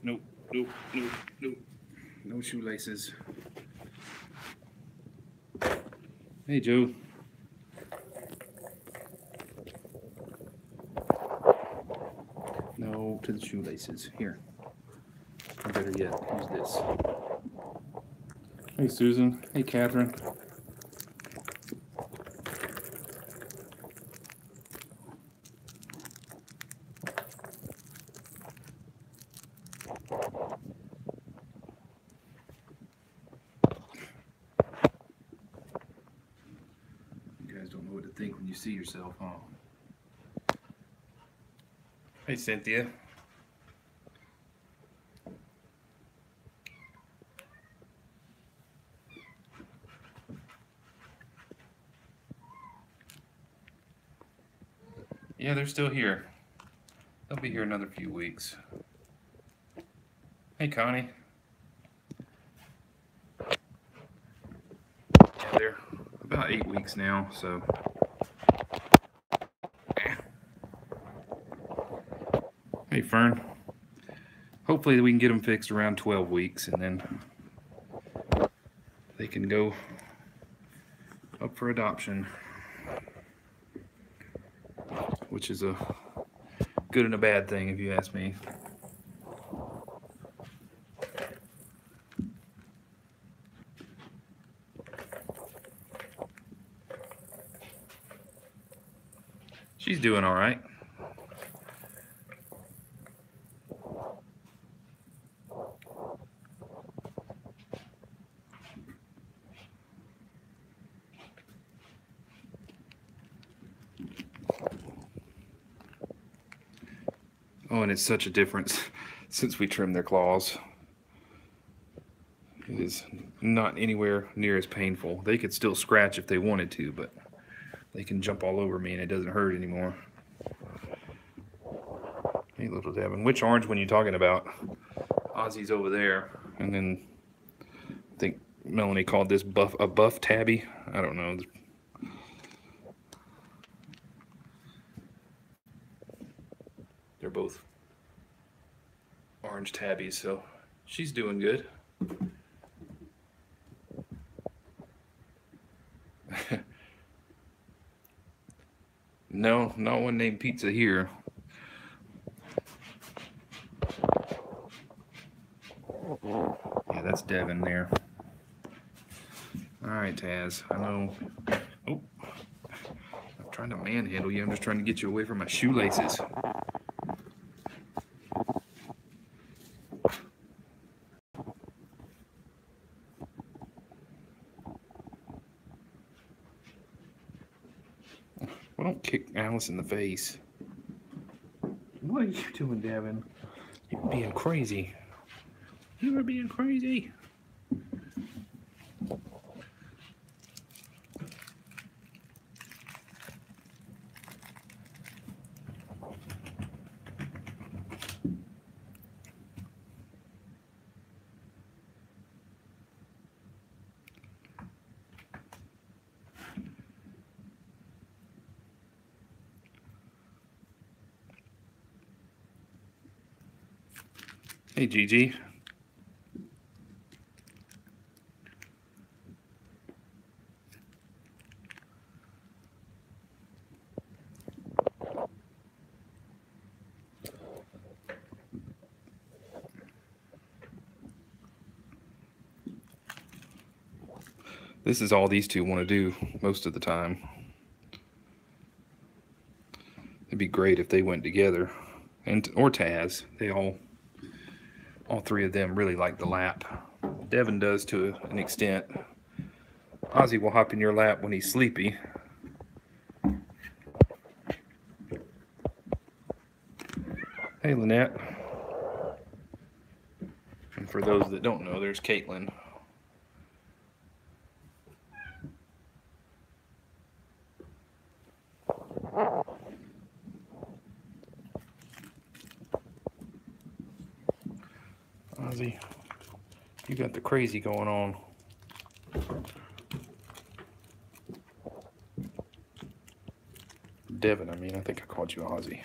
Nope, nope, nope, nope. No shoelaces. Hey, Joe. No to the shoelaces. Here. Or better yet, use this. Hey, Susan. Hey, Catherine. You guys don't know what to think when you see yourself, huh? Hey, Cynthia. Yeah, they're still here. They'll be here another few weeks. Hey, Connie. Yeah, they're about 8 weeks now, so. Hey, Fern. Hopefully we can get them fixed around 12 weeks, and then they can go up for adoption, which is a good and a bad thing, if you ask me. She's doing all right. Oh, and it's such a difference since we trimmed their claws. It is not anywhere near as painful. They could still scratch if they wanted to, but they can jump all over me and it doesn't hurt anymore. Hey, little Devin. Which orange one are you talking about? Ozzy's over there. And then I think Melanie called this a buff tabby. I don't know. They're both orange tabbies, so she's doing good. No, not one named Pizza here. Yeah, that's Devin there. All right, Taz. I know. Oh, I'm trying to manhandle you. I'm just trying to get you away from my shoelaces. Well, don't kick Alice in the face. What are you doing, Devin? You're being crazy. You are being crazy. Hey, Gigi. This is all these two want to do most of the time. It'd be great if they went together, or Taz. They all three of them really like the lap. Devin does to an extent. Ozzy will hop in your lap when he's sleepy. Hey, Lynette. And for those that don't know, there's Caitlyn. Ozzy, you got the crazy going on. Devin, I mean, I think I called you Ozzy.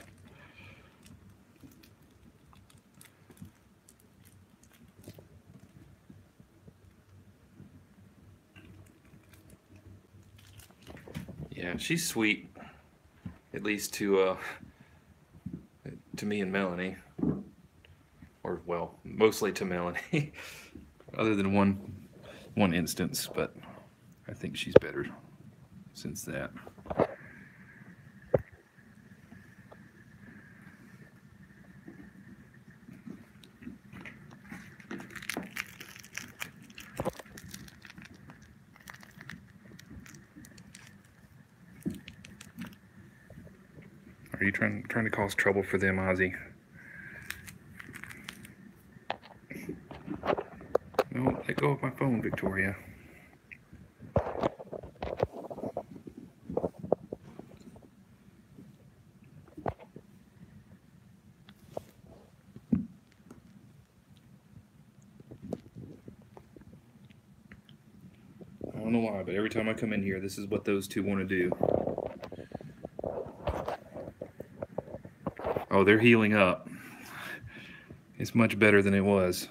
Yeah, she's sweet, at least to me and Melanie, or well, mostly to Melanie, other than one instance, but I think she's better since that. Are you trying to cause trouble for them, Ozzy? No, let go of my phone, Victoria. I don't know why, but every time I come in here, this is what those two want to do. Oh, they're healing up. It's much better than it was.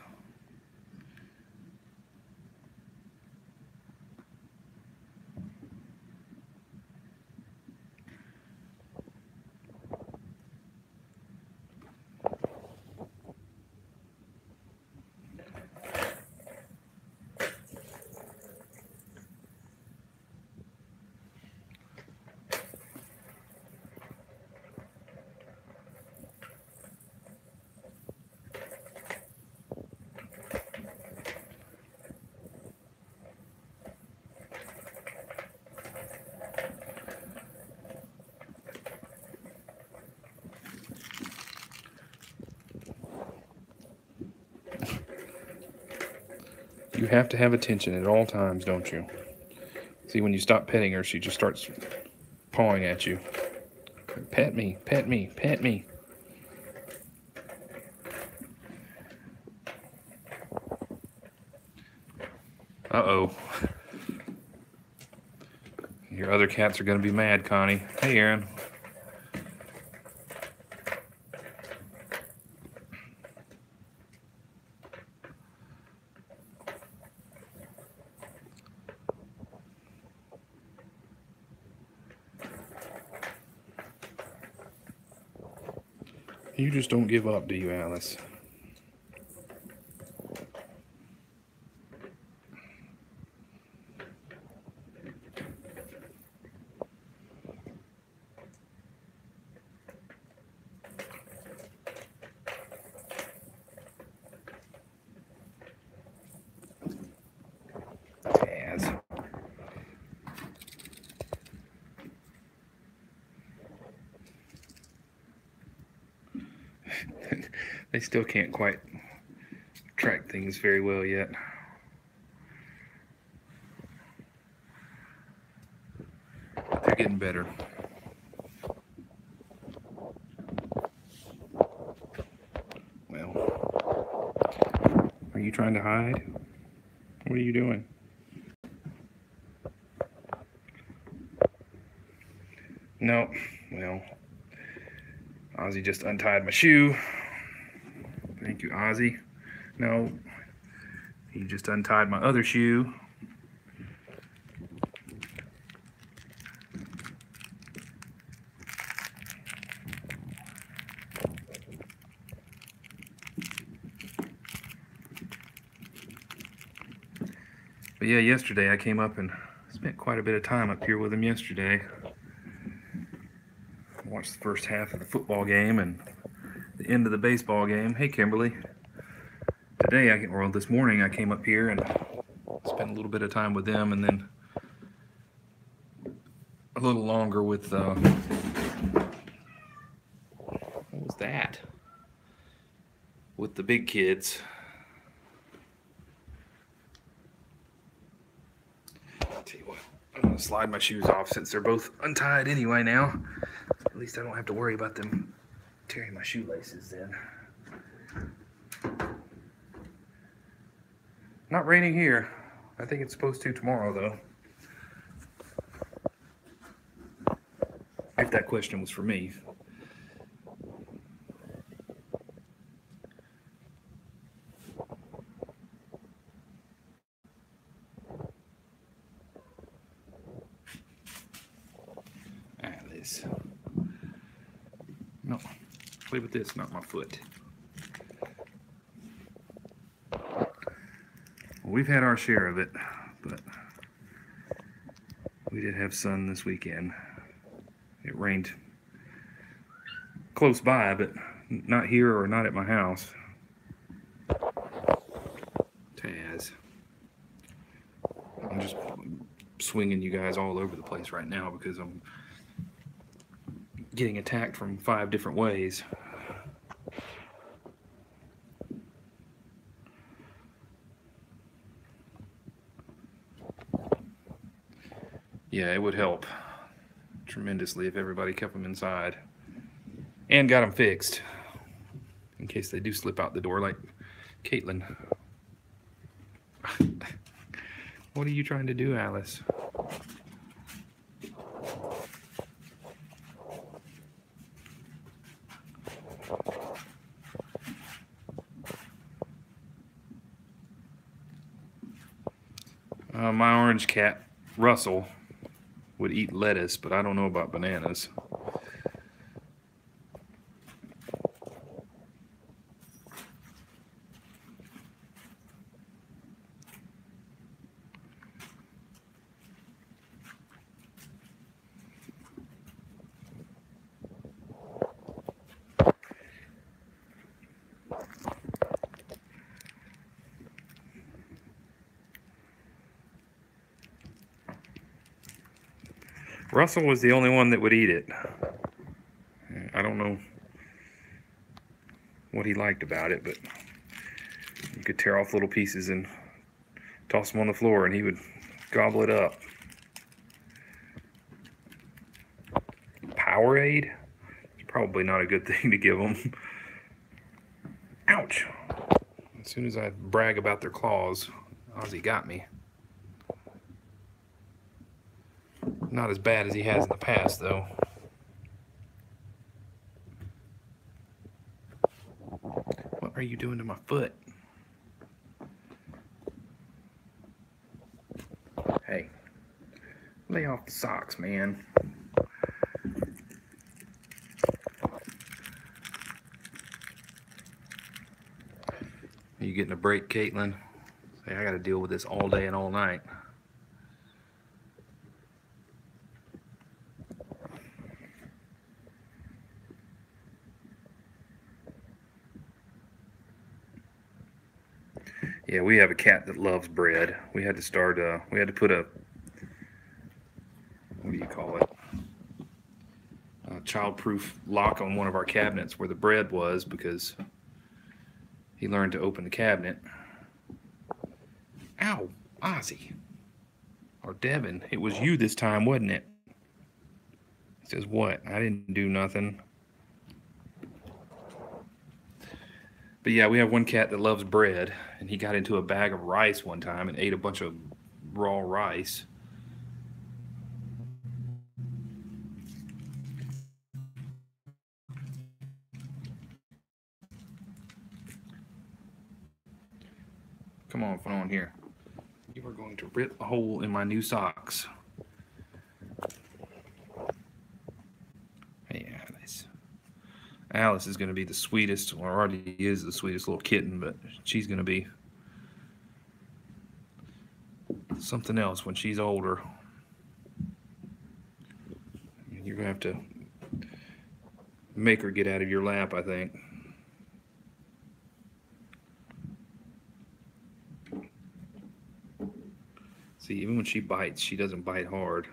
You have to have attention at all times, don't you? See, when you stop petting her, she just starts pawing at you. Pet me, pet me, pet me. Uh-oh. Your other cats are going to be mad, Connie. Hey, Aaron. You just don't give up, do you, Alice? Taz. They still can't quite track things very well yet. But they're getting better. Well, are you trying to hide? What are you doing? No. Well, Ozzy just untied my shoe. Thank you, Ozzy. No, he just untied my other shoe. But yeah, yesterday I came up and spent quite a bit of time up here with him yesterday. Watched the first half of the football game and the end of the baseball game. Hey, Kimberly. Today, or this morning, I came up here and spent a little bit of time with them, and then a little longer with, what was that? With the big kids. Tell you what, I'm gonna slide my shoes off since they're both untied anyway now. At least I don't have to worry about them tearing my shoelaces then. Not raining here. I think it's supposed to tomorrow, though. If that question was for me. this. No, play with this, not my foot. Well, we've had our share of it, but we did have sun this weekend. It rained close by, but not here or not at my house. Taz. I'm just swinging you guys all over the place right now because I'm getting attacked from 5 different ways. Yeah, it would help tremendously if everybody kept them inside and got them fixed in case they do slip out the door like Caitlyn. What are you trying to do, Alice? My orange cat, Russell, would eat lettuce, but I don't know about bananas. Russell was the only one that would eat it. I don't know what he liked about it, but you could tear off little pieces and toss them on the floor and he would gobble it up. Powerade? It's probably not a good thing to give them. Ouch! As soon as I brag about their claws, Ozzy got me. Not as bad as he has in the past, though. What are you doing to my foot? Hey, lay off the socks, man. Are you getting a break, Caitlyn? Say, I gotta deal with this all day and all night. Yeah, we have a cat that loves bread. We had to start, we had to put a, what do you call it? A child-proof lock on one of our cabinets where the bread was because he learned to open the cabinet. Ow, Ozzy. Or Devin, it was you this time, wasn't it? He says, what? I didn't do nothing. But yeah, we have one cat that loves bread, and he got into a bag of rice one time and ate a bunch of raw rice. Come on, come on here. You are going to rip a hole in my new socks. Hey, Alice. Alice is going to be the sweetest, or already is the sweetest little kitten, but she's going to be something else when she's older. You're going to have to make her get out of your lap, I think. See, even when she bites, she doesn't bite hard.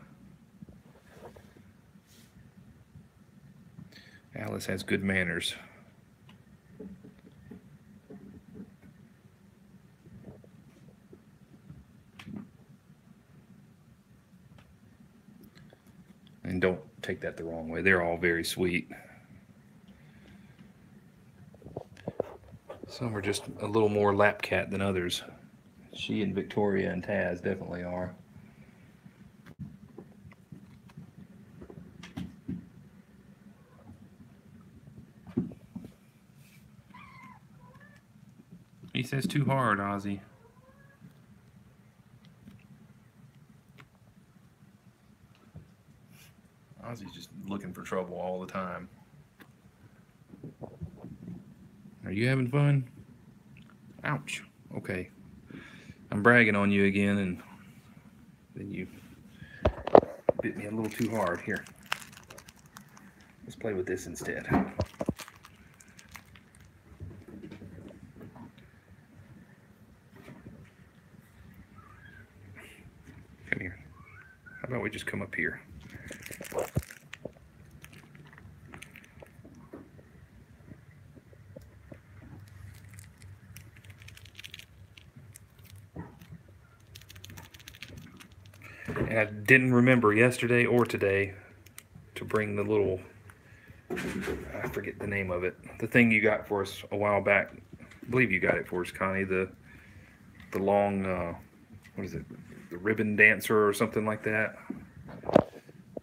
Alice has good manners. And don't take that the wrong way. They're all very sweet. Some are just a little more lap cat than others. She and Victoria and Taz definitely are. He says too hard, Ozzy. Ozzy's just looking for trouble all the time. Are you having fun? Ouch. Okay. I'm bragging on you again, and then you bit me a little too hard. Here. Let's play with this instead. Come here. How about we just come up here? And I didn't remember yesterday or today to bring the little, I forget the name of it, the thing you got for us a while back. I believe you got it for us, Connie. The long, what is it? The ribbon dancer or something like that.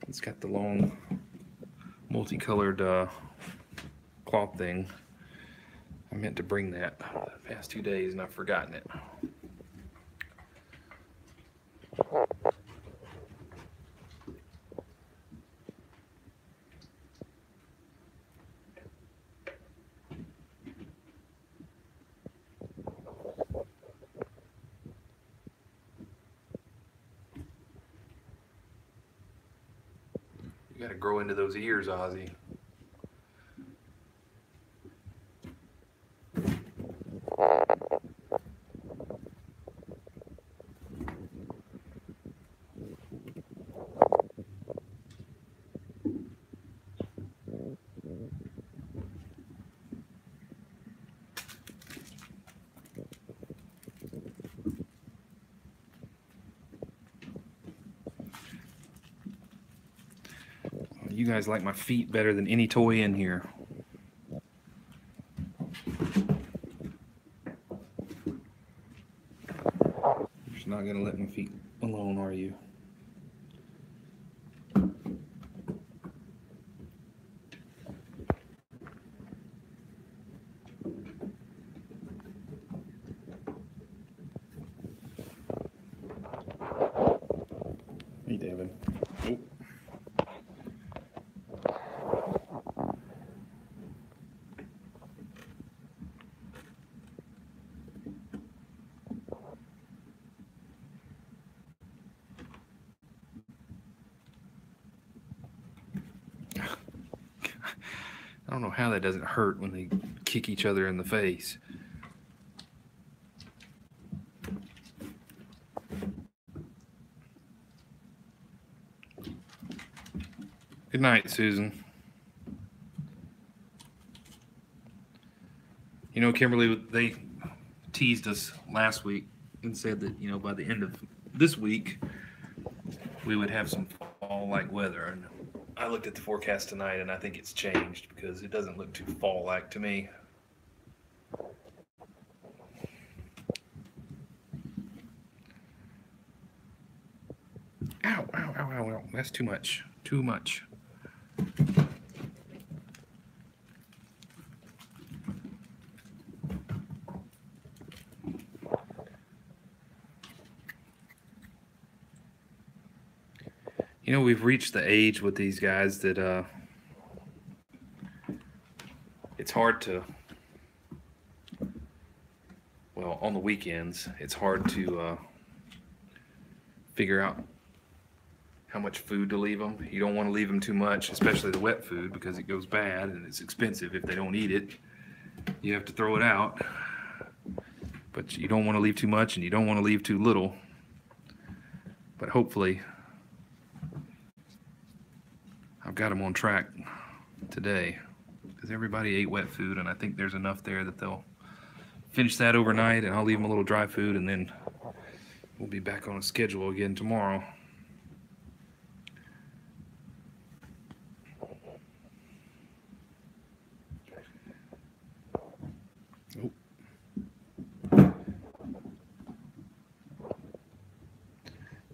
It's got the long, multicolored cloth thing. I meant to bring that the past 2 days and I've forgotten it. You gotta grow into those ears, Ozzy. You guys like my feet better than any toy in here. You're just not gonna let my feet alone, are you? Hey, Devin. Oh. I don't know how that doesn't hurt when they kick each other in the face. Good night, Susan. You know, Kimberly, they teased us last week and said that, you know, by the end of this week, we would have some fall-like weather. And I looked at the forecast tonight, and I think it's changed because it doesn't look too fall-like to me. Ow, ow, ow, ow, ow. That's too much. Too much. You know, we've reached the age with these guys that it's hard to, well, on the weekends, it's hard to figure out how much food to leave them. You don't want to leave them too much, especially the wet food, because it goes bad and it's expensive if they don't eat it. You have to throw it out. But you don't want to leave too much and you don't want to leave too little. But hopefully, I've got them on track today because everybody ate wet food, and I think there's enough there that they'll finish that overnight, and I'll leave them a little dry food, and then we'll be back on a schedule again tomorrow. Oh.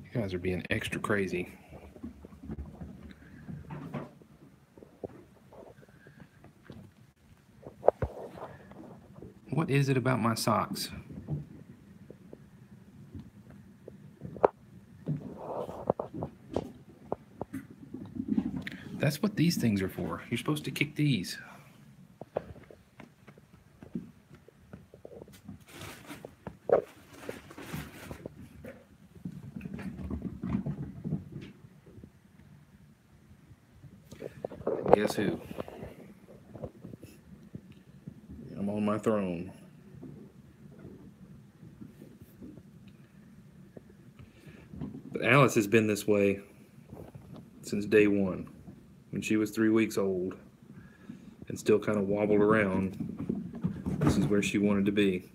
You guys are being extra crazy. What is it about my socks? That's what these things are for. You're supposed to kick these. Guess who? I'm on my throne. But Alice has been this way since day one, when she was 3 weeks old and still kind of wobbled around. This is where she wanted to be.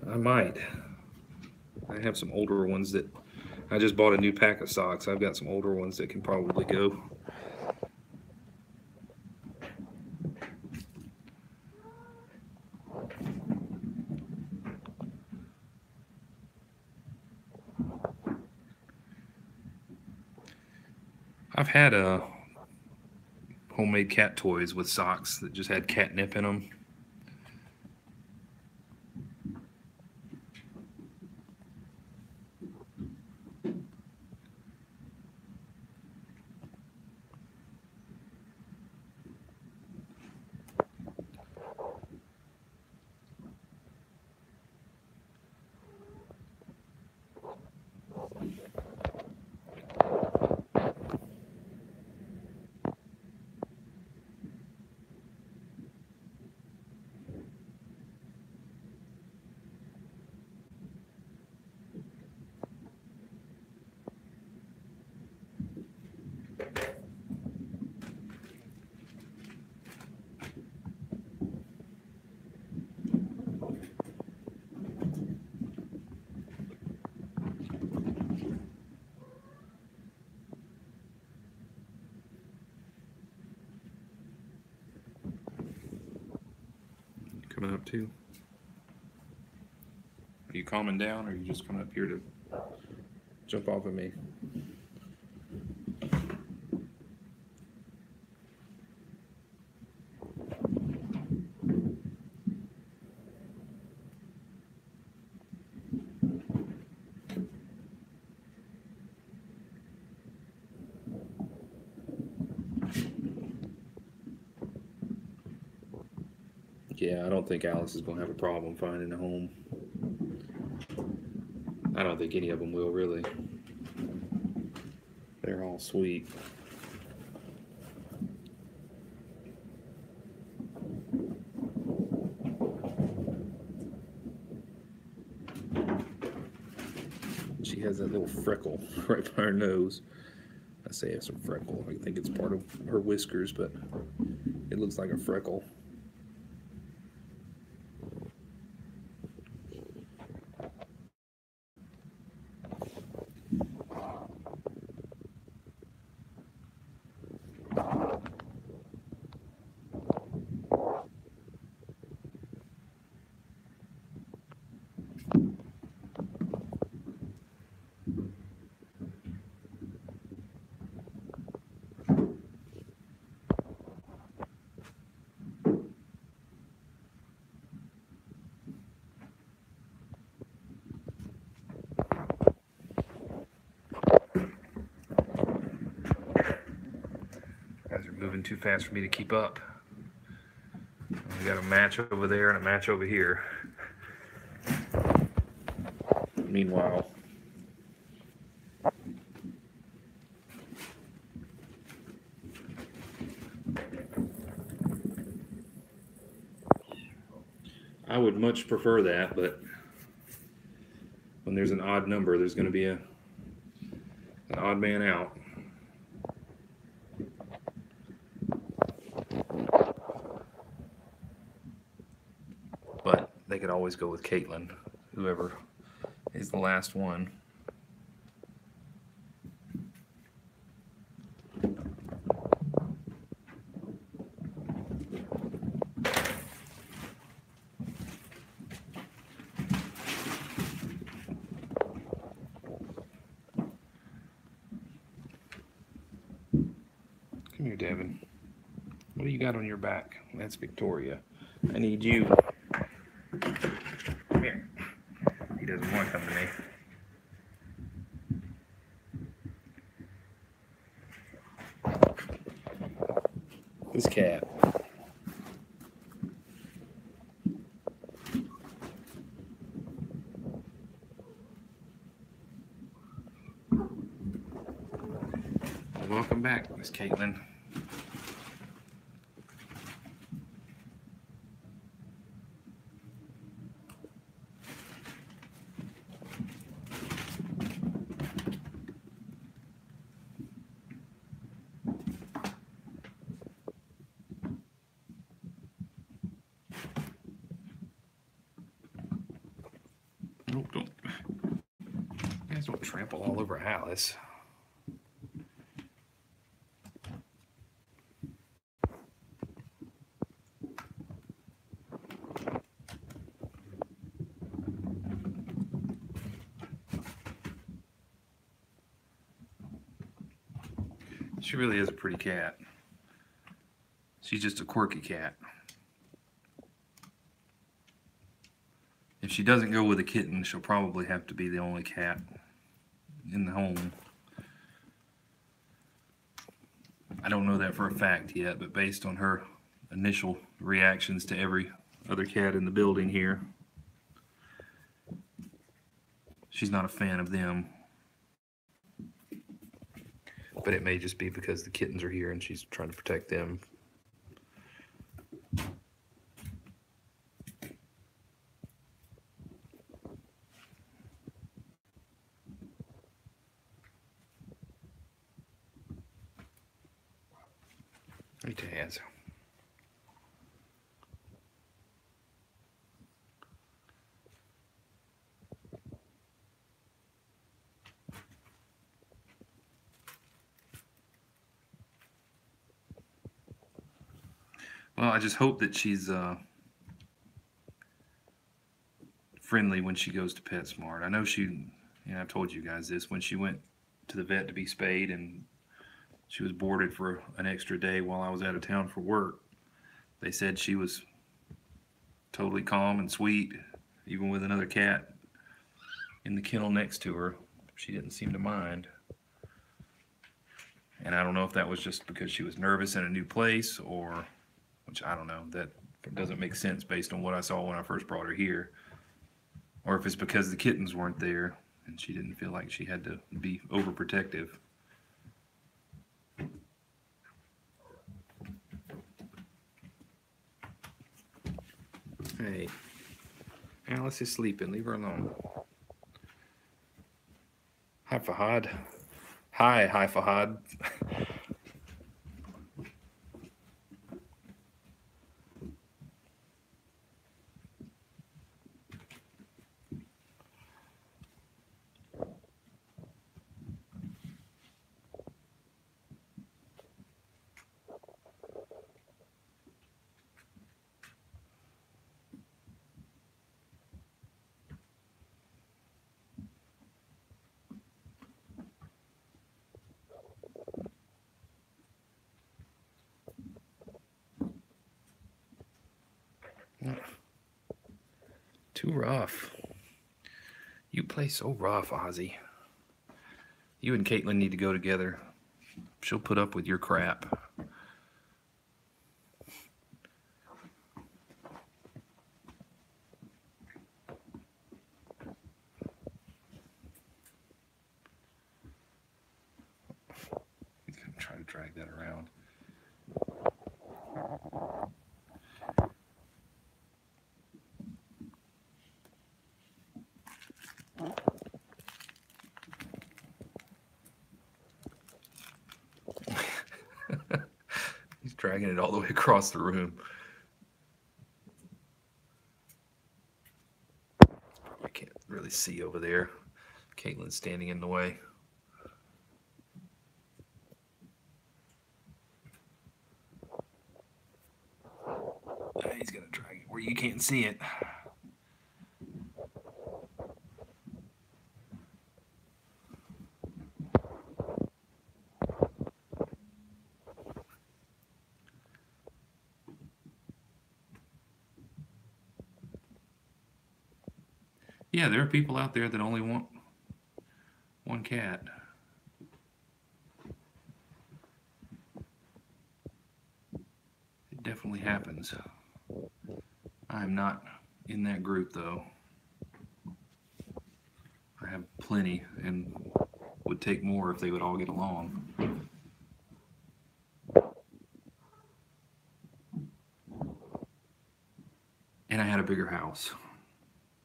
I might. I have some older ones that I just bought a new pack of socks. I've got some older ones that can probably go. I've had homemade cat toys with socks that just had catnip in them. Coming up too? Are you calming down, or are you just coming up here to jump off of me? Yeah, I don't think Alice is going to have a problem finding a home. I don't think any of them will, really. They're all sweet. She has that little freckle right by her nose. I say it's a freckle. I think it's part of her whiskers, but it looks like a freckle. Moving too fast for me to keep up. We got a match over there and a match over here. Meanwhile, I would much prefer that, but when there's an odd number, there's going to be an odd man out. But they could always go with Caitlyn, whoever is the last one. Come here, Devin. What do you got on your back? That's Victoria. I need you. Come here. He doesn't want to come to me. This cat. Welcome back, Miss Caitlyn. Oh, don't. You guys don't trample all over Alice. She really is a pretty cat. She's just a quirky cat. If she doesn't go with a kitten, she'll probably have to be the only cat in the home. I don't know that for a fact yet, but based on her initial reactions to every other cat in the building here, she's not a fan of them. But it may just be because the kittens are here and she's trying to protect them. Hey, Taz. Well, I just hope that she's friendly when she goes to PetSmart. I know I've told you guys this, when she went to the vet to be spayed and she was boarded for an extra day while I was out of town for work, they said she was totally calm and sweet, even with another cat in the kennel next to her. She didn't seem to mind. And I don't know if that was just because she was nervous in a new place, or, which I don't know, that doesn't make sense based on what I saw when I first brought her here, or if it's because the kittens weren't there and she didn't feel like she had to be overprotective. Hey, Alice is sleeping. Leave her alone. Hi, Fahad. Hi, Fahad. Too rough. You play so rough, Ozzy. You and Caitlyn need to go together. She'll put up with your crap. He's gonna try to drag that around. He's dragging it all the way across the room. I can't really see over there. Caitlyn's standing in the way. He's gonna drag it where you can't see it. Yeah, there are people out there that only want one cat. happens. I'm not in that group though. I have plenty and would take more if they would all get along. And I had a bigger house.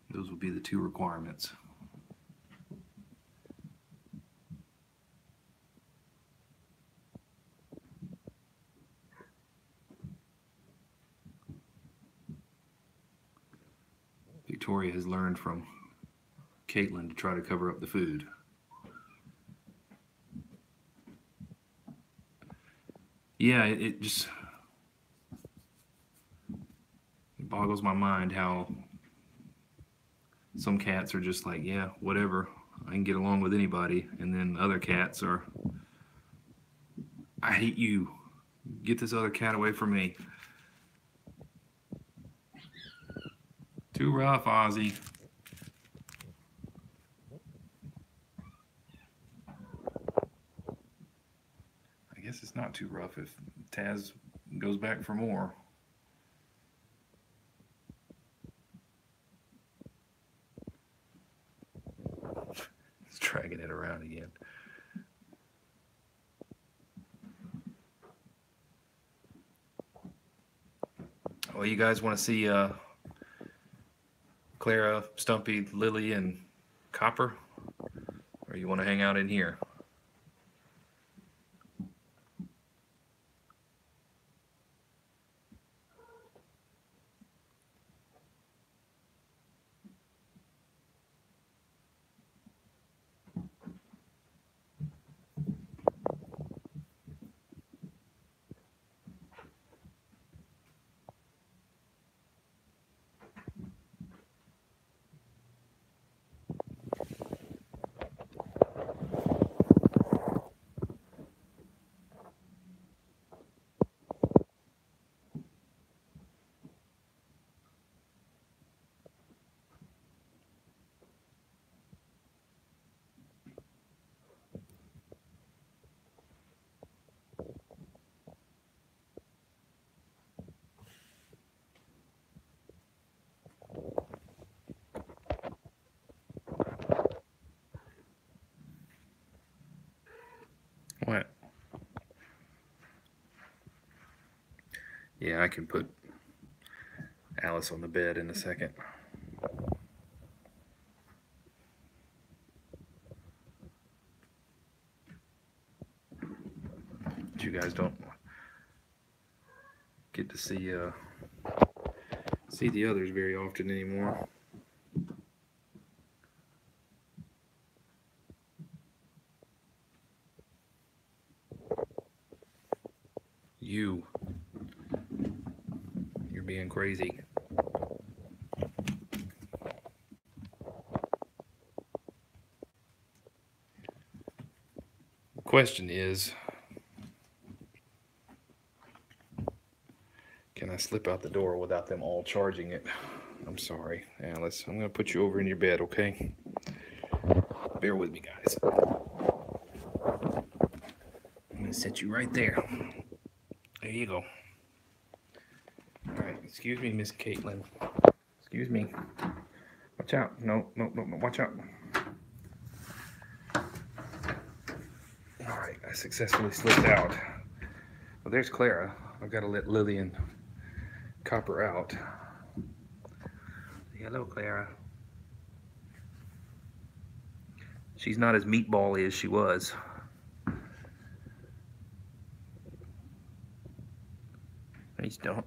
Those would be the two requirements. Victoria has learned from Caitlyn to try to cover up the food. Yeah, it just boggles my mind how some cats are just like, yeah, whatever, I can get along with anybody, and then other cats are, I hate you, get this other cat away from me. Too rough, Ozzy. I guess it's not too rough if Taz goes back for more. He's dragging it around again. Well, you guys want to see Clara, Stumpy, Lily, and Copper? Or you want to hang out in here? What? Yeah, I can put Alice on the bed in a second. But you guys don't get to see the others very often anymore. You're being crazy. The question is, can I slip out the door without them all charging it? I'm sorry, Alice. I'm going to put you over in your bed, okay? Bear with me, guys. I'm going to set you right there. There you go. All right, excuse me, Miss Caitlyn. Excuse me. Watch out. No, watch out. All right, I successfully slipped out. Well, there's Clara. I've got to let Lily and Copper out. Hello, Clara. She's not as meatball-y as she was. Please don't.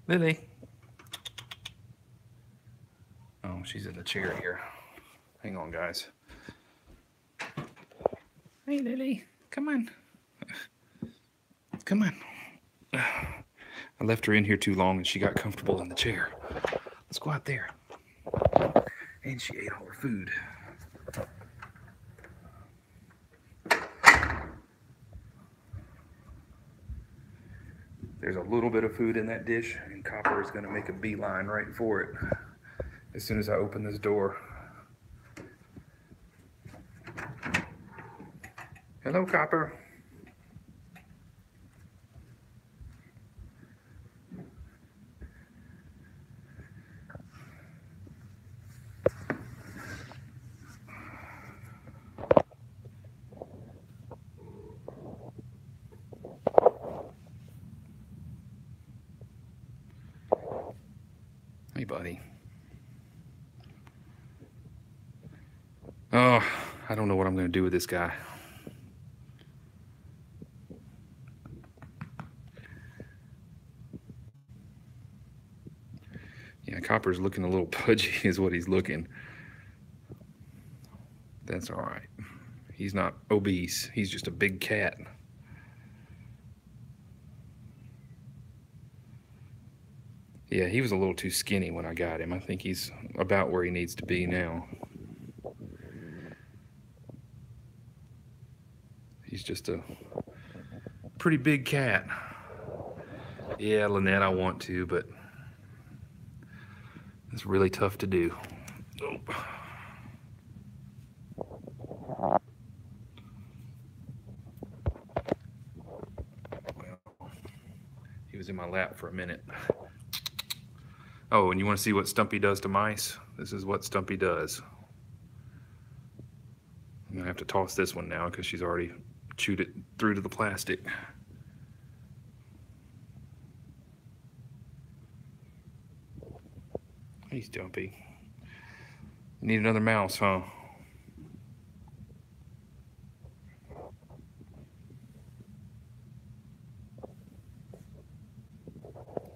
Lily. Oh, she's in the chair here. Hang on, guys. Hey, Lily. Come on. Come on. I left her in here too long and she got comfortable in the chair. Let's go out there. And she ate all her food. There's a little bit of food in that dish, and Copper is going to make a beeline right for it as soon as I open this door. Hello, Copper. Hey, buddy. Oh, I don't know what I'm going to do with this guy. Yeah, Copper's looking a little pudgy is what he's looking. That's all right. He's not obese. He's just a big cat. Yeah, he was a little too skinny when I got him. I think he's about where he needs to be now. He's just a pretty big cat. Yeah, Lynette, I want to, but it's really tough to do. Oh. Well, he was in my lap for a minute. Oh, and you want to see what Stumpy does to mice? This is what Stumpy does. I'm going to have to toss this one now because she's already chewed it through to the plastic. Hey, Stumpy. Need another mouse, huh?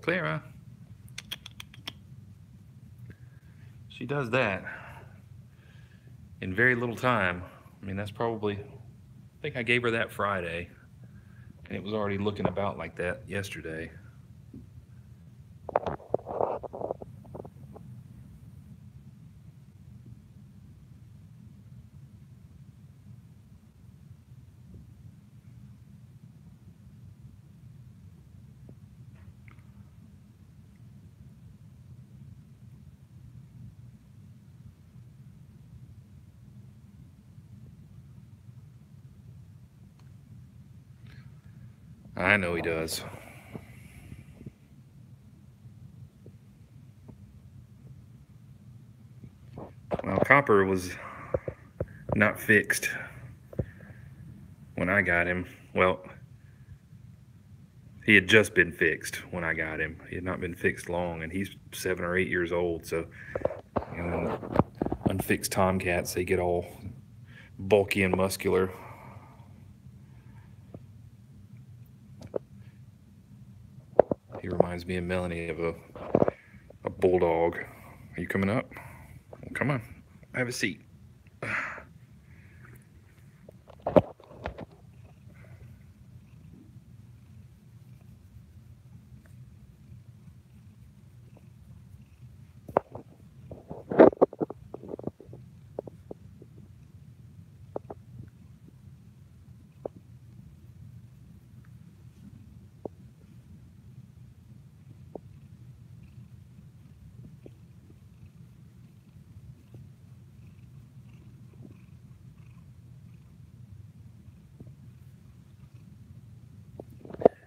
Clara. She does that in very little time. I mean, that's probably, I think I gave her that Friday, and it was already looking about like that yesterday. I know he does. Well, Copper was not fixed when I got him. Well, he had just been fixed when I got him. He had not been fixed long, and he's 7 or 8 years old. So, you know, unfixed tomcats, they get all bulky and muscular. He reminds me of Melanie of a bulldog. Are you coming up? Come on, have a seat.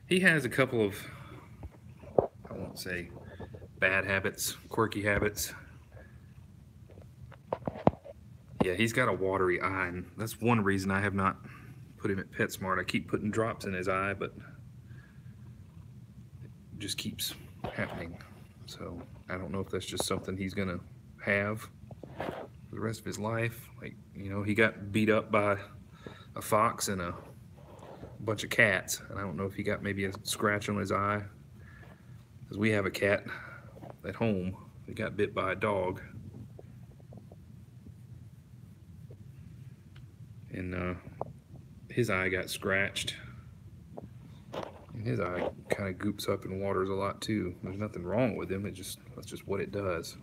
He has a couple of, I won't say bad habits, quirky habits. Yeah, he's got a watery eye, and that's one reason I have not put him at PetSmart. I keep putting drops in his eye, but it just keeps happening. So I don't know if that's just something he's gonna have for the rest of his life. Like, you know, he got beat up by a fox and a bunch of cats, and I don't know if he got maybe a scratch on his eye, because we have a cat at home that got bit by a dog, and his eye got scratched, and his eye kind of goops up and waters a lot too. There's nothing wrong with him, that's just what it does.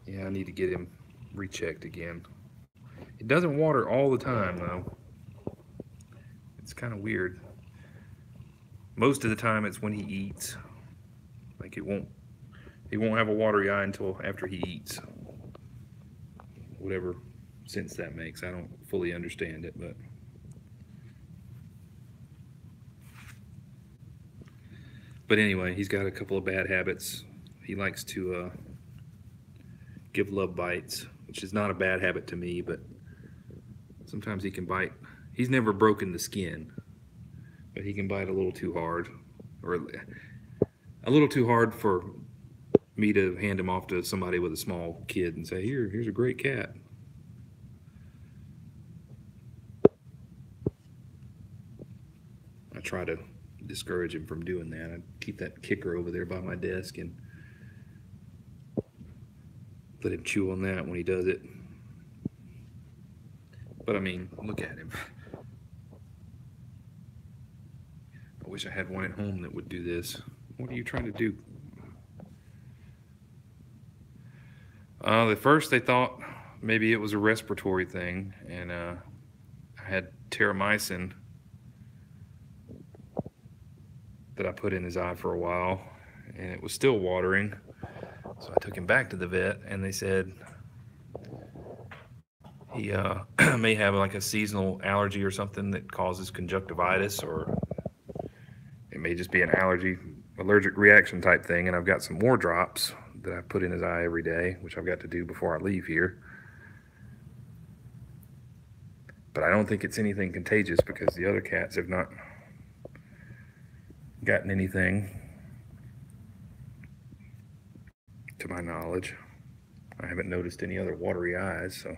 Yeah, I need to get him rechecked again. It doesn't water all the time though. It's kind of weird. Most of the time it's when he eats. Like he won't have a watery eye until after he eats. Whatever sense that makes. I don't fully understand it, but anyway, he's got a couple of bad habits. He likes to give love bites, which is not a bad habit to me, but sometimes he can bite. He's never broken the skin, but he can bite a little too hard, or a little too hard for me to hand him off to somebody with a small kid and say, here's a great cat. I try to discourage him from doing that. I keep that kicker over there by my desk and let him chew on that when he does it. But I mean, look at him. I wish I had one at home that would do this. What are you trying to do? At first they thought maybe it was a respiratory thing, and I had terramycin that I put in his eye for a while, and it was still watering. So I took him back to the vet, and they said he may have like a seasonal allergy or something that causes conjunctivitis, or it may just be an allergic reaction type thing. And I've got some more drops that I put in his eye every day, which I've got to do before I leave here. But I don't think it's anything contagious because the other cats have not gotten anything, to my knowledge. I haven't noticed any other watery eyes, so.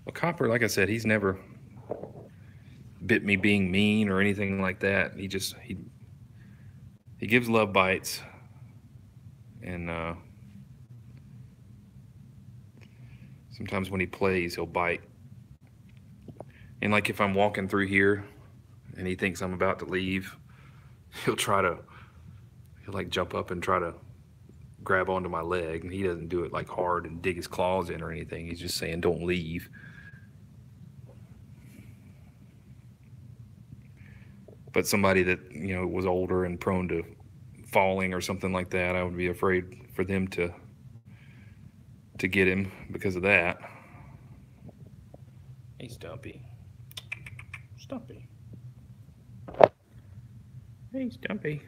Well, Copper, like I said, he's never bit me being mean or anything like that. He gives love bites, and sometimes when he plays, he'll bite. And like if I'm walking through here and he thinks I'm about to leave, he'll like jump up and try to grab onto my leg. And he doesn't do it like hard and dig his claws in or anything. He's just saying, don't leave. But somebody that, you know, was older and prone to falling or something like that, I would be afraid for them to get him because of that. Hey, Stumpy. Stumpy. Hey, Stumpy.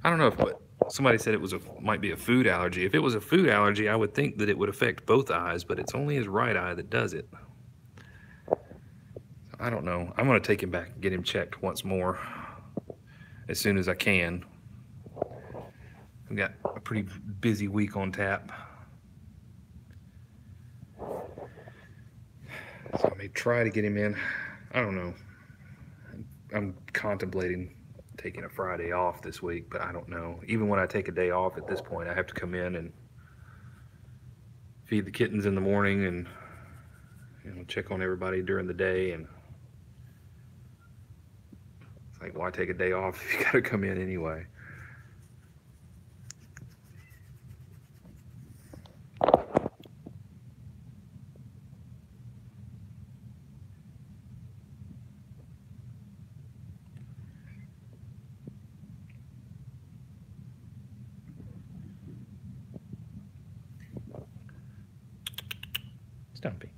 I don't know if somebody said it might be a food allergy. If it was a food allergy, I would think that it would affect both eyes, but it's only his right eye that does it. I don't know. I'm going to take him back and get him checked once more as soon as I can. I've got a pretty busy week on tap. So I may try to get him in. I don't know. I'm contemplating taking a Friday off this week, but I don't know. Even when I take a day off at this point, I have to come in and feed the kittens in the morning and, you know, check on everybody during the day. And it's like, why take a day off if you got to come in anyway? Stumpy.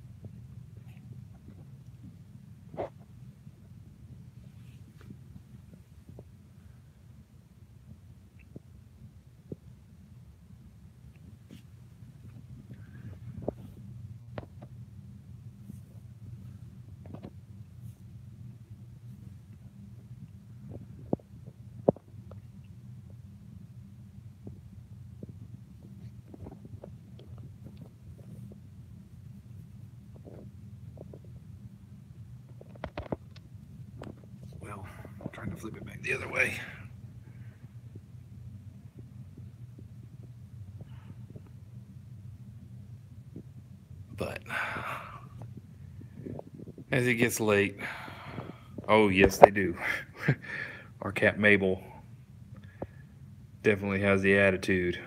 Well, I'm trying to flip it back the other way. But as it gets late, oh yes they do. Our cat Mabel definitely has the attitude.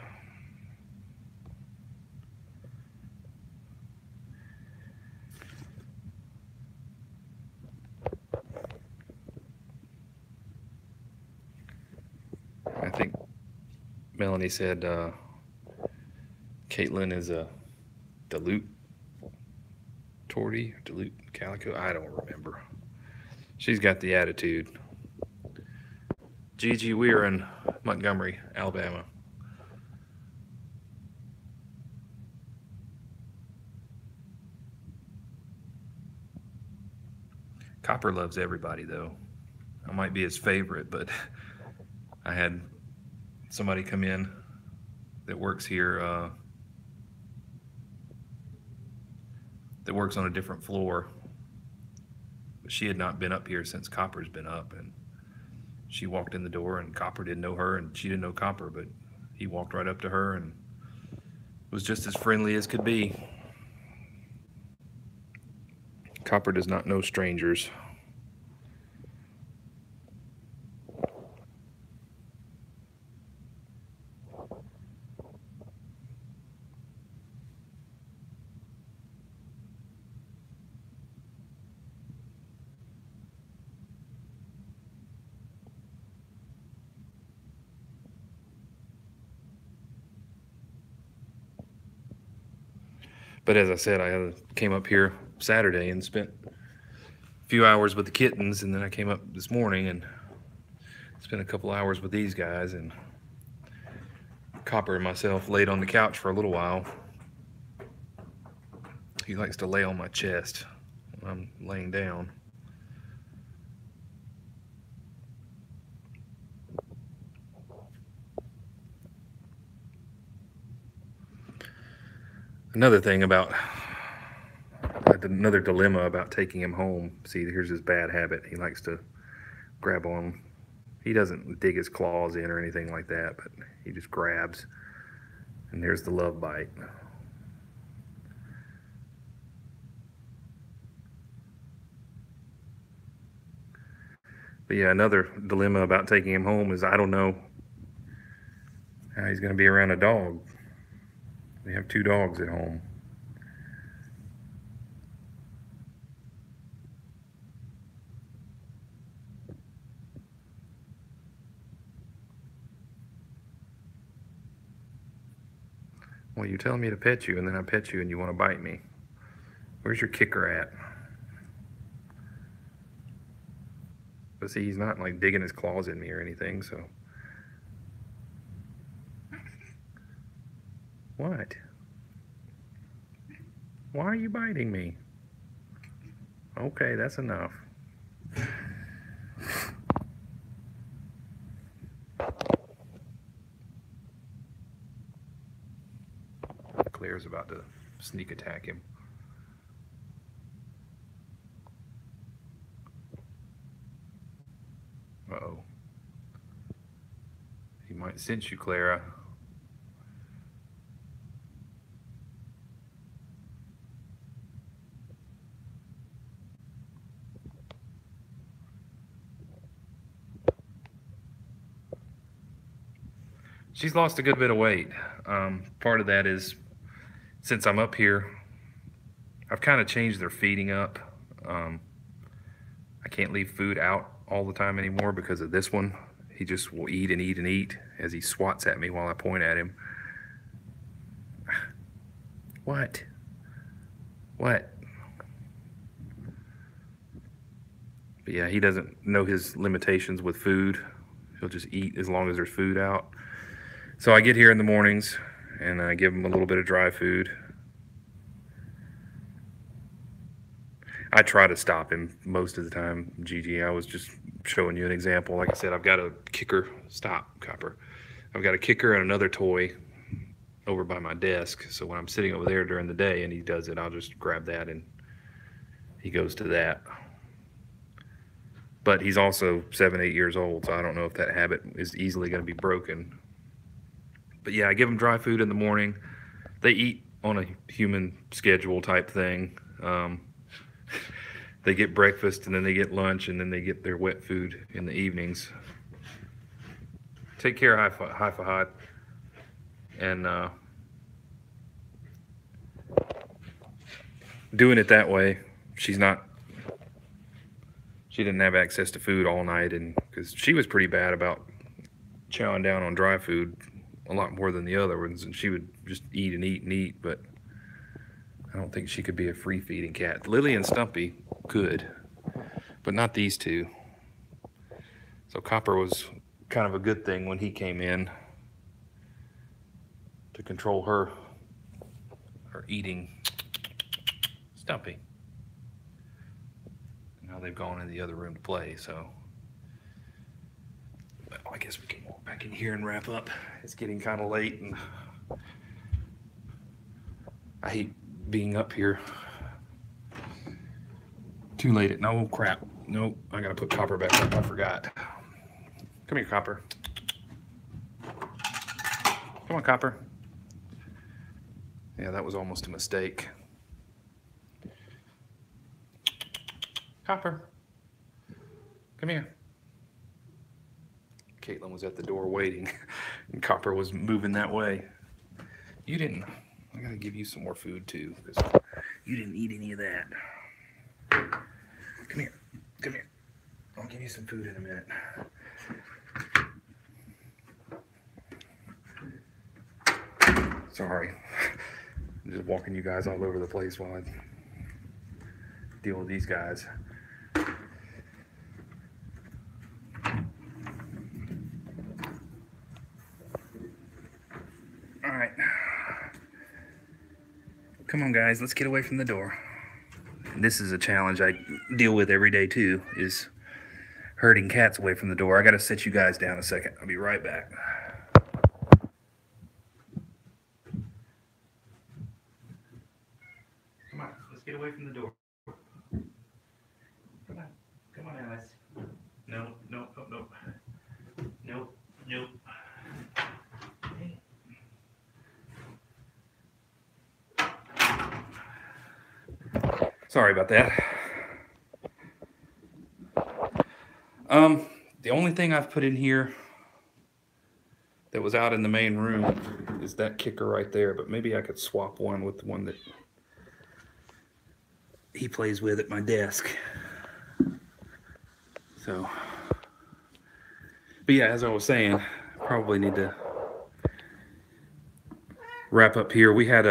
I think Melanie said Caitlyn is a dilute tortie, dilute calico. I don't remember. She's got the attitude. Gigi, we're in Montgomery, Alabama. Copper loves everybody, though. I might be his favorite, but I had somebody come in that works here, that works on a different floor. But she had not been up here since Copper's been up, and she walked in the door, and Copper didn't know her, and she didn't know Copper, but he walked right up to her and was just as friendly as could be. Copper does not know strangers. But as I said, I came up here Saturday and spent a few hours with the kittens, and then I came up this morning and spent a couple hours with these guys, and Copper and myself laid on the couch for a little while. He likes to lay on my chest when I'm laying down. Another thing about, another dilemma about taking him home. See, here's his bad habit. He likes to grab on. He doesn't dig his claws in or anything like that, but he just grabs. And there's the love bite. But yeah, another dilemma about taking him home is I don't know how he's going to be around a dog. We have 2 dogs at home. Well, you're telling me to pet you, and then I pet you and you want to bite me. Where's your kicker at? But see, he's not like digging his claws in me or anything, so. What? Why are you biting me? Okay, that's enough. Claire's about to sneak attack him. Uh-oh. He might sense you, Clara. She's lost a good bit of weight. Part of that is, since I'm up here, I've kind of changed their feeding up. I can't leave food out all the time anymore because of this one. He just will eat and eat and eat as he swats at me while I point at him. What? What? But yeah, he doesn't know his limitations with food. He'll just eat as long as there's food out. So I get here in the mornings and I give him a little bit of dry food. I try to stop him most of the time, Gigi. I was just showing you an example. Like I said, I've got a kicker. Stop, Copper. I've got a kicker and another toy over by my desk. So when I'm sitting over there during the day and he does it, I'll just grab that and he goes to that. But he's also 7, 8 years old, so I don't know if that habit is easily going to be broken. But yeah, I give them dry food in the morning. They eat on a human schedule type thing. They get breakfast and then they get lunch and then they get their wet food in the evenings. Take care, Hi Fahad. And doing it that way, she didn't have access to food all night, and because she was pretty bad about chowing down on dry food a lot more than the other ones, and she would just eat and eat and eat, but I don't think she could be a free feeding cat. Lily and Stumpy could, but not these two. So Copper was kind of a good thing when he came in to control her eating. Stumpy. Now they've gone in the other room to play, so well, I guess we can walk back in here and wrap up. It's getting kind of late, and I hate being up here too late at no crap. Nope, I gotta put Copper back up. I forgot. Come here, Copper. Come on, Copper. Yeah, that was almost a mistake. Copper, come here. Caitlyn was at the door waiting, and Copper was moving that way. You didn't. I gotta give you some more food too, because you didn't eat any of that. Come here. Come here. I'll give you some food in a minute. Sorry. I'm just walking you guys all over the place while I deal with these guys. All right. Come on, guys. Let's get away from the door. And this is a challenge I deal with every day, too, is herding cats away from the door. I got to sit you guys down a second. I'll be right back. Come on. Let's get away from the door. Come on. Come on, Alice. No, no, no, no. Nope, nope. Sorry about that. The only thing I've put in here that was out in the main room is that kicker right there, but maybe I could swap one with the one that he plays with at my desk. So, but yeah, as I was saying, probably need to wrap up here. We had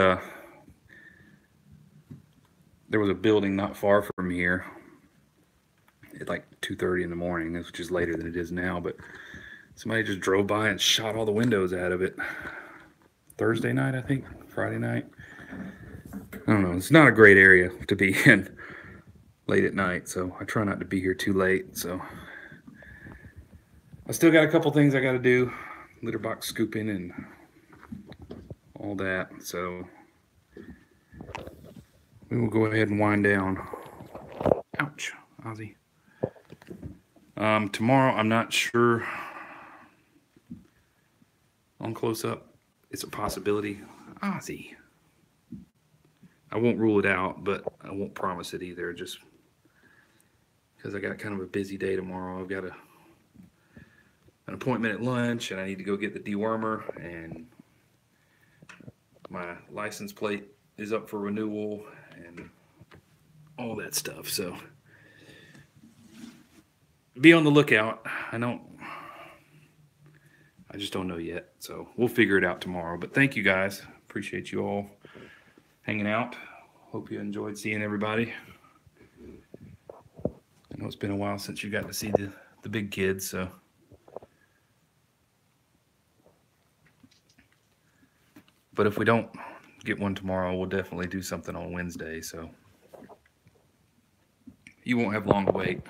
there was a building not far from here at like 2:30 in the morning, which is later than it is now, but somebody just drove by and shot all the windows out of it. Thursday night, I think, Friday night. I don't know. It's not a great area to be in late at night, so I try not to be here too late. So I still got a couple things I got to do, litter box scooping and all that. So we will go ahead and wind down. Ouch, Ozzy. Tomorrow, I'm not sure. On close up, it's a possibility. Ozzy. I won't rule it out, but I won't promise it either, just because I got kind of a busy day tomorrow. I've got an appointment at lunch, and I need to go get the dewormer, and my license plate is up for renewal, and all that stuff. So be on the lookout. I just don't know yet, so we'll figure it out tomorrow. But thank you guys. Appreciate you all hanging out. Hope you enjoyed seeing everybody. I know it's been a while since you got to see the big kids, so. But if we don't get one tomorrow, we'll definitely do something on Wednesday, so you won't have long to wait.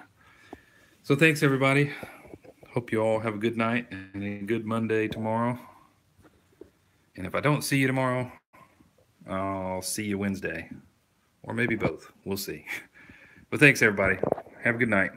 So thanks, everybody. Hope you all have a good night and a good Monday tomorrow. And if I don't see you tomorrow, I'll see you Wednesday. Or maybe both. We'll see. But thanks, everybody. Have a good night.